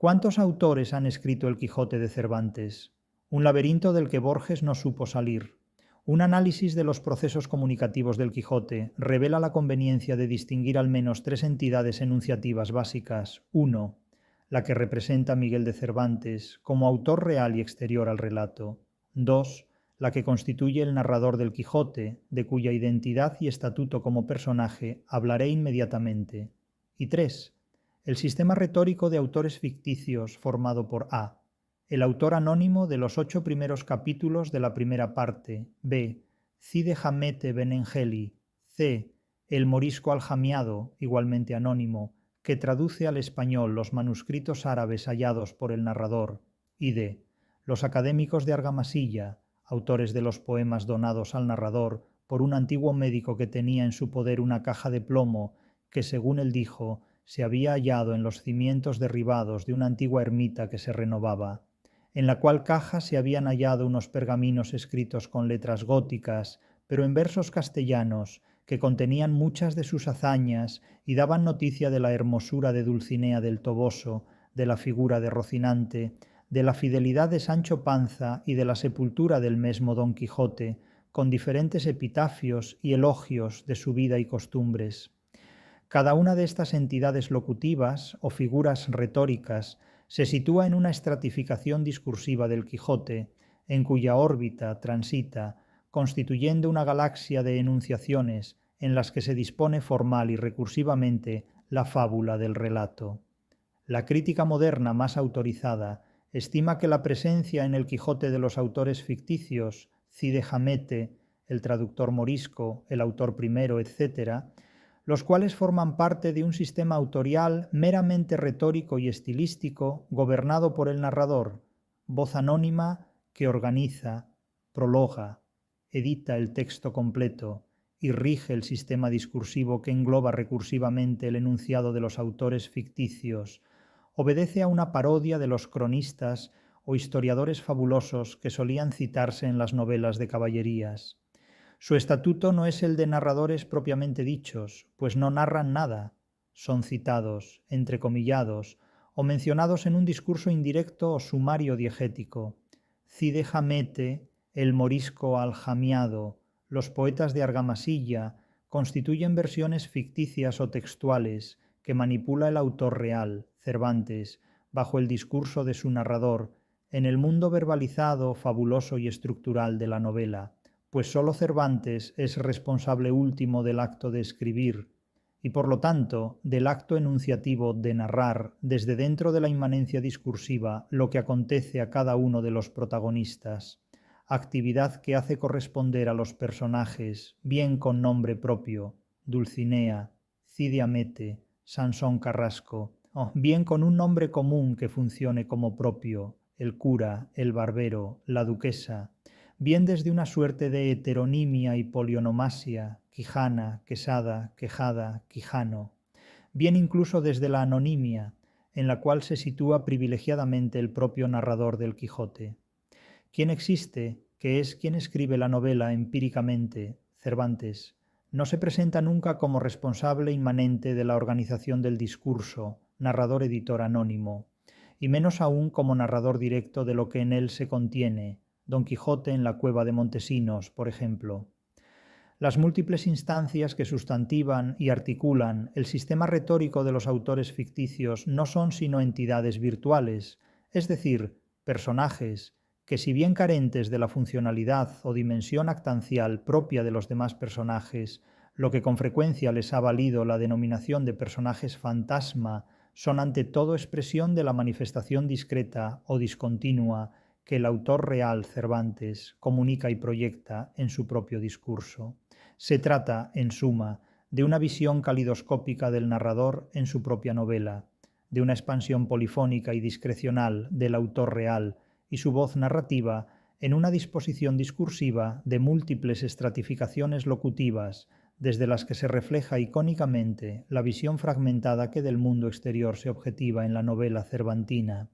¿Cuántos autores han escrito El Quijote de Cervantes? Un laberinto del que Borges no supo salir. Un análisis de los procesos comunicativos del Quijote revela la conveniencia de distinguir al menos tres entidades enunciativas básicas. 1. La que representa a Miguel de Cervantes como autor real y exterior al relato. 2. La que constituye el narrador del Quijote, de cuya identidad y estatuto como personaje hablaré inmediatamente. Y 3. El sistema retórico de autores ficticios formado por A. El autor anónimo de los 8 primeros capítulos de la primera parte. B. Cide Hamete Benengeli. C. El morisco aljamiado, igualmente anónimo, que traduce al español los manuscritos árabes hallados por el narrador. Y D. Los académicos de Argamasilla, autores de los poemas donados al narrador por un antiguo médico que tenía en su poder una caja de plomo que, según él dijo, se había hallado en los cimientos derribados de una antigua ermita que se renovaba, en la cual caja se habían hallado unos pergaminos escritos con letras góticas, pero en versos castellanos, que contenían muchas de sus hazañas y daban noticia de la hermosura de Dulcinea del Toboso, de la figura de Rocinante, de la fidelidad de Sancho Panza y de la sepultura del mesmo Don Quijote, con diferentes epitafios y elogios de su vida y costumbres. Cada una de estas entidades locutivas o figuras retóricas se sitúa en una estratificación discursiva del Quijote, en cuya órbita transita, constituyendo una galaxia de enunciaciones en las que se dispone formal y recursivamente la fábula del relato. La crítica moderna más autorizada estima que la presencia en el Quijote de los autores ficticios, Cide Hamete, el traductor morisco, el autor primero, etc., los cuales forman parte de un sistema autorial meramente retórico y estilístico gobernado por el narrador, voz anónima que organiza, prologa, edita el texto completo y rige el sistema discursivo que engloba recursivamente el enunciado de los autores ficticios, obedece a una parodia de los cronistas o historiadores fabulosos que solían citarse en las novelas de caballerías. Su estatuto no es el de narradores propiamente dichos, pues no narran nada, son citados, entrecomillados o mencionados en un discurso indirecto o sumario diegético. Cide Hamete, el morisco aljamiado, los poetas de Argamasilla constituyen versiones ficticias o textuales que manipula el autor real, Cervantes, bajo el discurso de su narrador, en el mundo verbalizado, fabuloso y estructural de la novela, pues sólo Cervantes es responsable último del acto de escribir y, por lo tanto, del acto enunciativo de narrar desde dentro de la inmanencia discursiva lo que acontece a cada uno de los protagonistas, actividad que hace corresponder a los personajes, bien con nombre propio, Dulcinea, Cide Hamete, Sansón Carrasco, o bien con un nombre común que funcione como propio, el cura, el barbero, la duquesa, bien desde una suerte de heteronimia y polionomasia, Quijana, Quesada, Quejada, Quijano, bien incluso desde la anonimia, en la cual se sitúa privilegiadamente el propio narrador del Quijote. ¿Quién existe, que es quien escribe la novela empíricamente, Cervantes, no se presenta nunca como responsable inmanente de la organización del discurso, narrador-editor anónimo, y menos aún como narrador directo de lo que en él se contiene, Don Quijote en la cueva de Montesinos, por ejemplo. Las múltiples instancias que sustantivan y articulan el sistema retórico de los autores ficticios no son sino entidades virtuales, es decir, personajes que, si bien carentes de la funcionalidad o dimensión actancial propia de los demás personajes, lo que con frecuencia les ha valido la denominación de personajes fantasma, son ante todo expresión de la manifestación discreta o discontinua que el autor real, Cervantes, comunica y proyecta en su propio discurso. Se trata, en suma, de una visión calidoscópica del narrador en su propia novela, de una expansión polifónica y discrecional del autor real y su voz narrativa en una disposición discursiva de múltiples estratificaciones locutivas, desde las que se refleja icónicamente la visión fragmentada que del mundo exterior se objetiva en la novela cervantina.